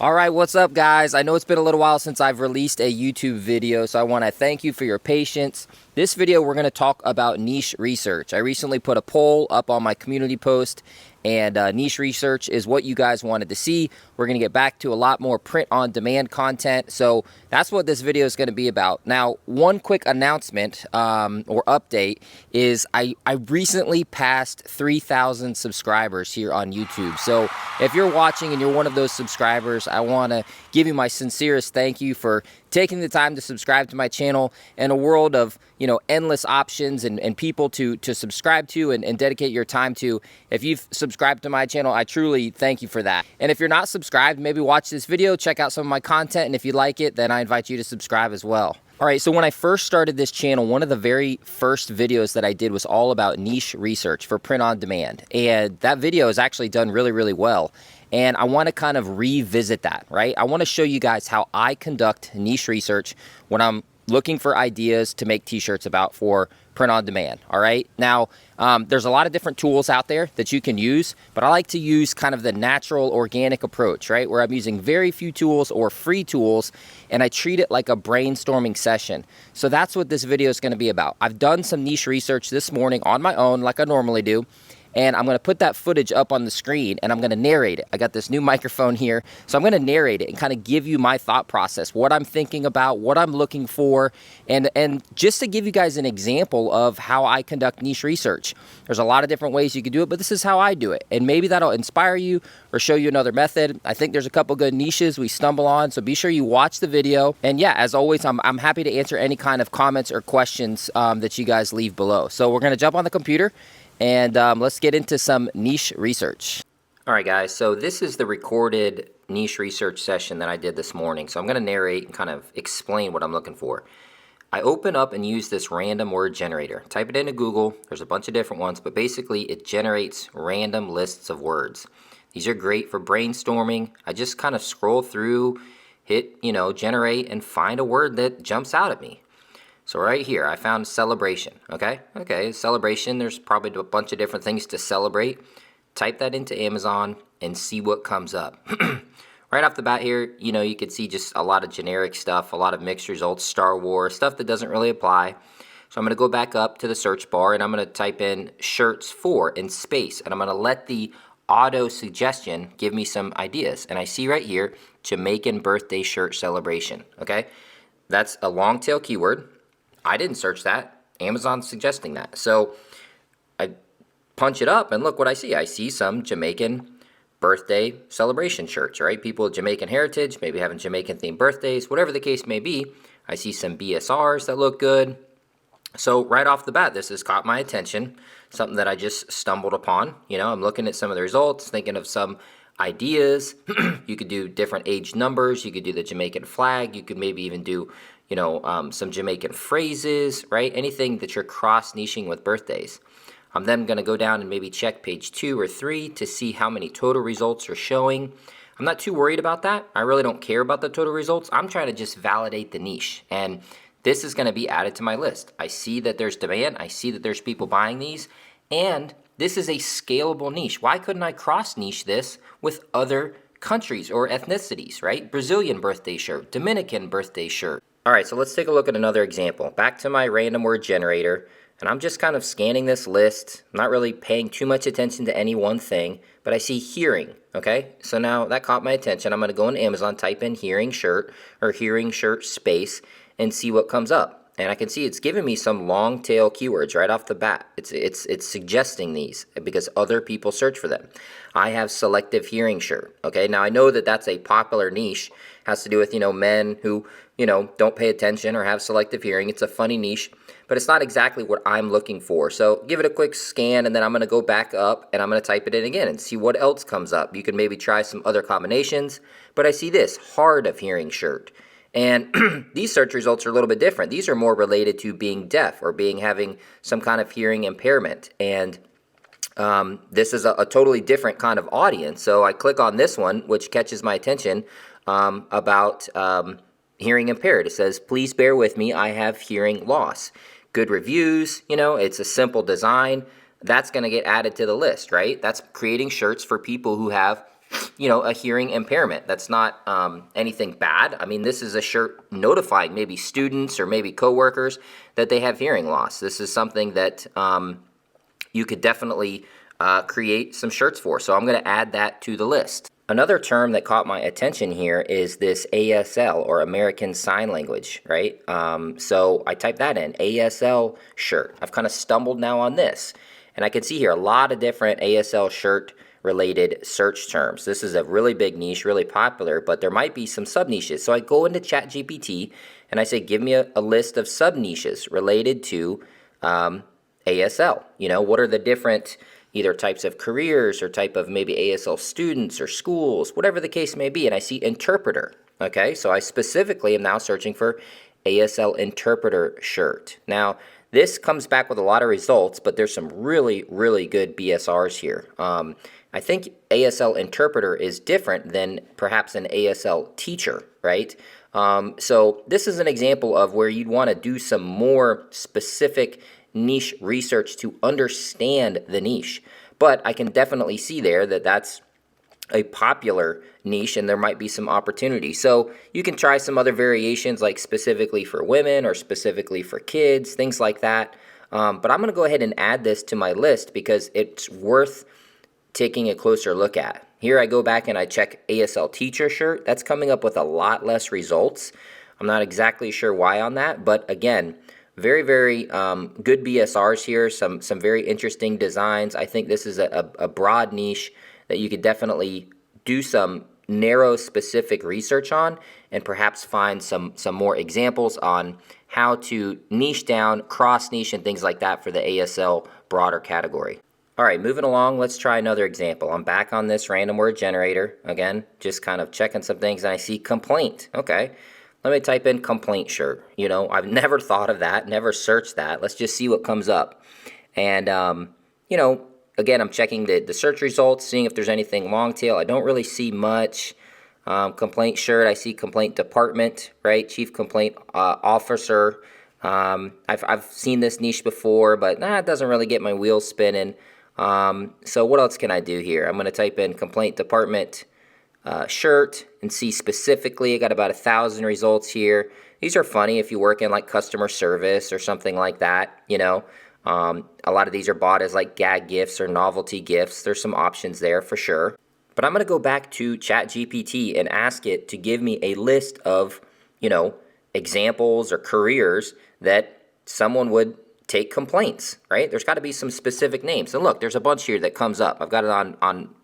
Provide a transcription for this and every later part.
All right, what's up, guys? I know it's been a little while since I've released a YouTube video, so I want to thank you for your patience. This video, we're going to talk about niche research. I recently put a poll up on my community post, and niche research is what you guys wanted to see. We're going to get back to a lot more print-on-demand content, so that's what this video is going to be about. Now, one quick announcement or update is I recently passed 3,000 subscribers here on YouTube. So if you're watching and you're one of those subscribers, I want to give you my sincerest thank you for taking the time to subscribe to my channel. In a world of, endless options and people to subscribe to and dedicate your time to, if you've subscribed to my channel, I truly thank you for that. And if you're not subscribed, maybe watch this video, check out some of my content, and if you like it, then I invite you to subscribe as well. All right, so when I first started this channel, one of the very first videos that I did was all about niche research for print on demand. And that video has actually done really, really well. And I want to kind of revisit that, right? I want to show you guys how I conduct niche research when I'm looking for ideas to make t-shirts about for print on demand. All right. Now, there's a lot of different tools out there that you can use, but I like to use kind of the natural organic approach, right? Where I'm using very few tools or free tools, and I treat it like a brainstorming session. So that's what this video is going to be about. I've done some niche research this morning on my own, like I normally do. And I'm going to put that footage up on the screen and I'm going to narrate it. I got this new microphone here, so I'm going to narrate it and kind of give you my thought process, what I'm thinking about, what I'm looking for, and just to give you guys an example of how I conduct niche research. There's a lot of different ways you can do it, but this is how I do it. And maybe that'll inspire you or show you another method. I think there's a couple good niches we stumble on, so be sure you watch the video. And yeah, as always, I'm happy to answer any kind of comments or questions that you guys leave below. So we're going to jump on the computer and let's get into some niche research. All right, guys, so this is the recorded niche research session that I did this morning. So I'm going to narrate and kind of explain what I'm looking for. I open up and use this random word generator. Type it into Google. There's a bunch of different ones, but basically it generates random lists of words. These are great for brainstorming. I just kind of scroll through, hit, generate, and find a word that jumps out at me. So right here, I found celebration, okay? Okay, celebration, there's probably a bunch of different things to celebrate. Type that into Amazon and see what comes up. Right off the bat here, you can see just a lot of generic stuff, a lot of mixed results, Star Wars, stuff that doesn't really apply. So I'm going to go back up to the search bar and I'm going to type in shirts for in space. And I'm going to let the auto suggestion give me some ideas. And I see right here, Jamaican birthday shirt celebration, okay? That's a long tail keyword. I didn't search that. Amazon's suggesting that. So I punch it up and look what I see. I see some Jamaican birthday celebration shirts, right? People with Jamaican heritage, maybe having Jamaican themed birthdays, whatever the case may be. I see some BSRs that look good. So right off the bat, this has caught my attention, something that I just stumbled upon. I'm looking at some of the results, thinking of some ideas. You could do different age numbers. You could do the Jamaican flag. You could maybe even do some Jamaican phrases, right? Anything that you're cross-niching with birthdays. I'm then going to go down and maybe check page 2 or 3 to see how many total results are showing. I'm not too worried about that. I really don't care about the total results. I'm trying to just validate the niche. And this is going to be added to my list. I see that there's demand. I see that there's people buying these. And this is a scalable niche. Why couldn't I cross-niche this with other countries or ethnicities, right? Brazilian birthday shirt, Dominican birthday shirt. All right, so let's take a look at another example. Back to my random word generator, and I'm just kind of scanning this list. I'm not really paying too much attention to any one thing, but I see hearing, okay? So now that caught my attention. I'm going to go on Amazon, type in hearing shirt or hearing shirt space, and see what comes up. And I can see it's giving me some long tail keywords right off the bat. It's suggesting these because other people search for them. I have selective hearing shirt. Okay, now I know that that's a popular niche. Has to do with men who don't pay attention or have selective hearing. It's a funny niche, but it's not exactly what I'm looking for. So give it a quick scan, and then I'm going to go back up and I'm going to type it in again and see what else comes up. You can maybe try some other combinations, but I see this hard of hearing shirt. And these search results are a little bit different. These are more related to being deaf or having some kind of hearing impairment. And this is a totally different kind of audience. So I click on this one, which catches my attention about hearing impaired. It says, please bear with me, I have hearing loss. Good reviews, it's a simple design. That's going to get added to the list, right? That's creating shirts for people who have a hearing impairment. That's not anything bad. I mean, this is a shirt notifying maybe students or maybe coworkers that they have hearing loss. This is something that you could definitely create some shirts for. So I'm going to add that to the list. Another term that caught my attention here is this ASL, or American Sign Language, right? So I typed that in, ASL shirt. I've kind of stumbled now on this. And I can see here a lot of different ASL shirt related search terms. This is a really big niche, really popular, but there might be some sub niches. So I go into ChatGPT and I say, give me a list of sub niches related to ASL. What are the different either types of careers or type of maybe ASL students or schools, whatever the case may be. And I see interpreter. Okay, so I specifically am now searching for ASL interpreter shirt. Now, this comes back with a lot of results, but there's some really, really good BSRs here. I think ASL interpreter is different than perhaps an ASL teacher, right? So this is an example of where you'd want to do some more specific niche research to understand the niche. But I can definitely see there that that's a popular niche and there might be some opportunity. So you can try some other variations like specifically for women or specifically for kids, things like that. But I'm going to go ahead and add this to my list because it's worth taking a closer look at. Here I go back and I check ASL teacher shirt. That's coming up with a lot less results. I'm not exactly sure why on that, but again, very, very good BSRs here, some very interesting designs. I think this is a broad niche that you could definitely do some narrow specific research on and perhaps find some more examples on how to niche down, cross niche, and things like that for the ASL broader category. All right, moving along, let's try another example. I'm back on this random word generator. Again, just kind of checking some things, and I see complaint. Okay. Let me type in complaint shirt. I've never thought of that, never searched that. Let's just see what comes up. And, again, I'm checking the search results, seeing if there's anything long tail. I don't really see much. Complaint shirt, I see complaint department, right? Chief complaint officer. I've seen this niche before, but it doesn't really get my wheels spinning. So what else can I do here? I'm going to type in complaint department shirt and see specifically. I got about 1,000 results here. These are funny if you work in like customer service or something like that. A lot of these are bought as like gag gifts or novelty gifts. There's some options there for sure. But I'm going to go back to ChatGPT and ask it to give me a list of, examples or careers that someone would take complaints, right? There's got to be some specific names. And look, there's a bunch here that comes up. I've got it on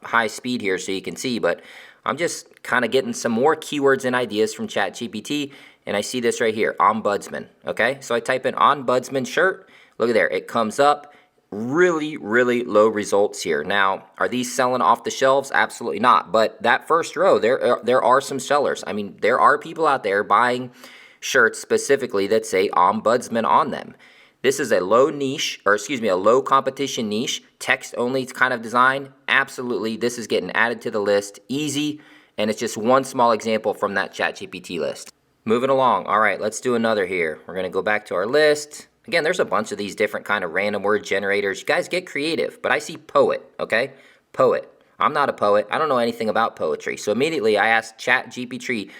high speed here so you can see, but I'm just kind of getting some more keywords and ideas from ChatGPT, and I see this right here, ombudsman, okay? So I type in ombudsman shirt. Look at there, it comes up. Really, really low results here. Now, are these selling off the shelves? Absolutely not. But that first row, there are some sellers. I mean, there are people out there buying shirts specifically that say ombudsman on them. This is a low competition niche, text only kind of design. Absolutely, this is getting added to the list, easy, and it's just one small example from that ChatGPT list. Moving along, all right, let's do another here. We're gonna go back to our list. Again, there's a bunch of these different kind of random word generators. You guys get creative, but I see poet, okay? Poet. I'm not a poet. I don't know anything about poetry. So immediately I asked ChatGPT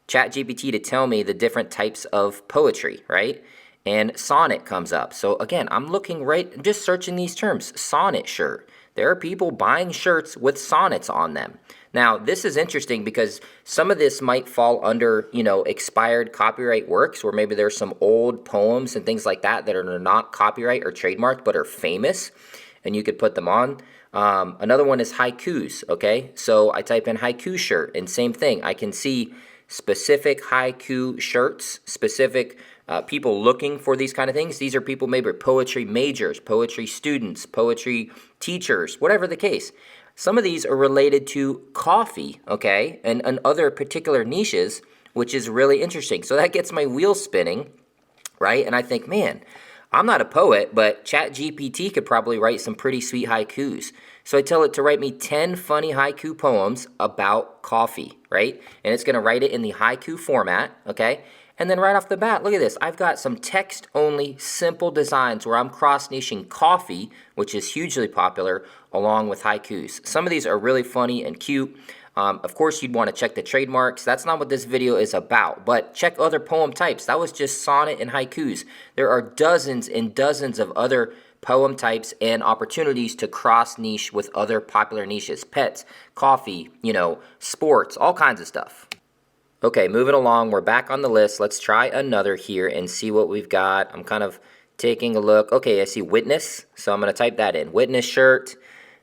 to tell me the different types of poetry, right? And sonnet comes up. So again, I'm looking just searching these terms. Sonnet shirt. There are people buying shirts with sonnets on them. Now, this is interesting because some of this might fall under, expired copyright works, where maybe there's some old poems and things like that are not copyright or trademarked but are famous, and you could put them on. Another one is haikus, okay? So I type in haiku shirt, and same thing. I can see specific haiku shirts, specific people looking for these kind of things. These are people maybe poetry majors, poetry students, poetry teachers, whatever the case. Some of these are related to coffee, okay, and other particular niches, which is really interesting. So that gets my wheels spinning, right? And I think, man, I'm not a poet, but ChatGPT could probably write some pretty sweet haikus. So I tell it to write me 10 funny haiku poems about coffee, right? And it's going to write it in the haiku format, okay? And then right off the bat, look at this. I've got some text-only simple designs where I'm cross-niching coffee, which is hugely popular, along with haikus. Some of these are really funny and cute. Of course, you'd want to check the trademarks. That's not what this video is about, but check other poem types. That was just sonnet and haikus. There are dozens and dozens of other poem types and opportunities to cross niche with other popular niches. Pets, coffee, sports, all kinds of stuff. Okay, moving along, we're back on the list. Let's try another here and see what we've got. I'm kind of taking a look. Okay, I see witness, so I'm going to type that in. Witness shirt.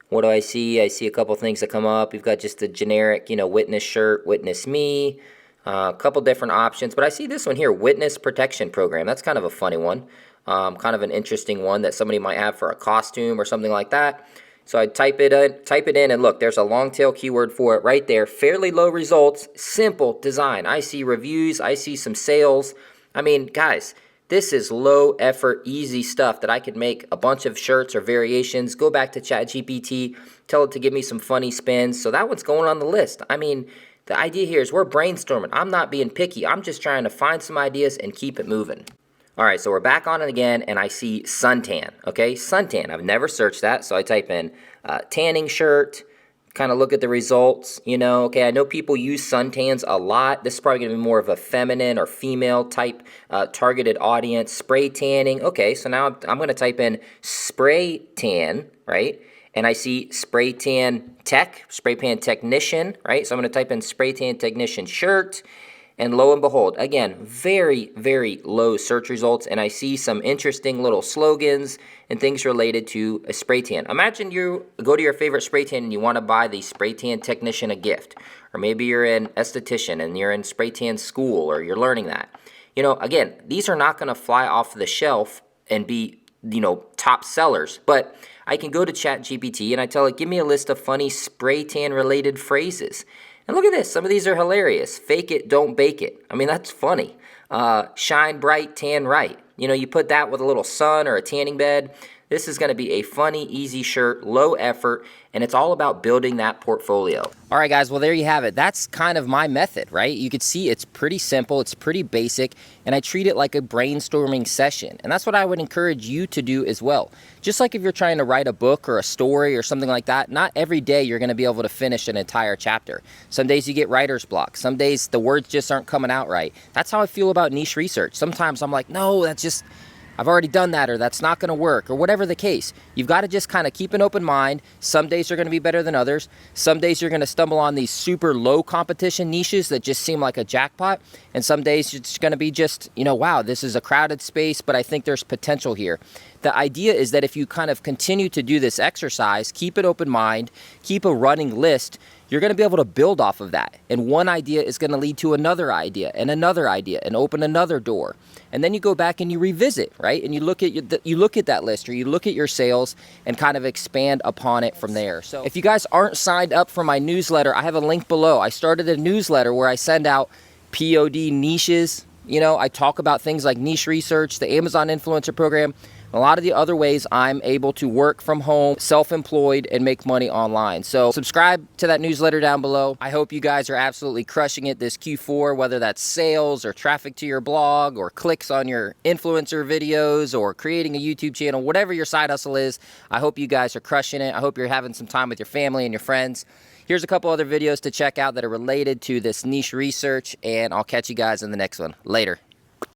What do I see? I see a couple things that come up. We've got just the generic, witness shirt, witness me, a couple different options. But I see this one here, witness protection program. That's kind of a funny one, kind of an interesting one that somebody might have for a costume or something like that. So I type it in, and look, there's a long tail keyword for it right there. Fairly low results, simple design. I see reviews, I see some sales. I mean, guys, this is low effort, easy stuff that I could make a bunch of shirts or variations, go back to ChatGPT, tell it to give me some funny spins. So that one's going on the list. I mean, the idea here is we're brainstorming. I'm not being picky. I'm just trying to find some ideas and keep it moving. All right, so we're back on it again, and I see suntan, okay? Suntan, I've never searched that, so I type in tanning shirt, kind of look at the results, okay? I know people use suntans a lot. This is probably gonna be more of a feminine or female type targeted audience. Spray tanning, okay, so now I'm gonna type in spray tan, right? And I see spray tan technician, right? So I'm gonna type in spray tan technician shirt. And lo and behold, again, very, very low search results, and I see some interesting little slogans and things related to a spray tan. Imagine you go to your favorite spray tan and you want to buy the spray tan technician a gift. Or maybe you're an esthetician and you're in spray tan school or you're learning that. Again, these are not going to fly off the shelf and be, top sellers, but I can go to ChatGPT and I tell it, give me a list of funny spray tan related phrases. And look at this. Some of these are hilarious. Fake it, don't bake it. I mean, that's funny. Shine bright, tan right. You put that with a little sun or a tanning bed. This is going to be a funny, easy shirt, low effort, and it's all about building that portfolio. All right, guys, well, there you have it. That's kind of my method, right? You could see it's pretty simple, it's pretty basic, and I treat it like a brainstorming session. And that's what I would encourage you to do as well. Just like if you're trying to write a book or a story or something like that, not every day you're going to be able to finish an entire chapter. Some days you get writer's block. Some days the words just aren't coming out right. That's how I feel about niche research. Sometimes I'm like, no, I've already done that, or that's not going to work, or whatever the case. You've got to just kind of keep an open mind. Some days are going to be better than others. Some days you're going to stumble on these super low competition niches that just seem like a jackpot. And some days it's going to be just, wow, this is a crowded space, but I think there's potential here. The idea is that if you kind of continue to do this exercise, keep an open mind, keep a running list, you're going to be able to build off of that. And one idea is going to lead to another idea and open another door. And then you go back and you revisit, right? And you look at that list, or you look at your sales and kind of expand upon it from there. So if you guys aren't signed up for my newsletter, I have a link below. I started a newsletter where I send out POD niches. I talk about things like niche research, the Amazon Influencer Program, a lot of the other ways I'm able to work from home, self-employed, and make money online. So subscribe to that newsletter down below. I hope you guys are absolutely crushing it this Q4, whether that's sales or traffic to your blog or clicks on your influencer videos or creating a YouTube channel, whatever your side hustle is. I hope you guys are crushing it. I hope you're having some time with your family and your friends. Here's a couple other videos to check out that are related to this niche research, and I'll catch you guys in the next one. Later.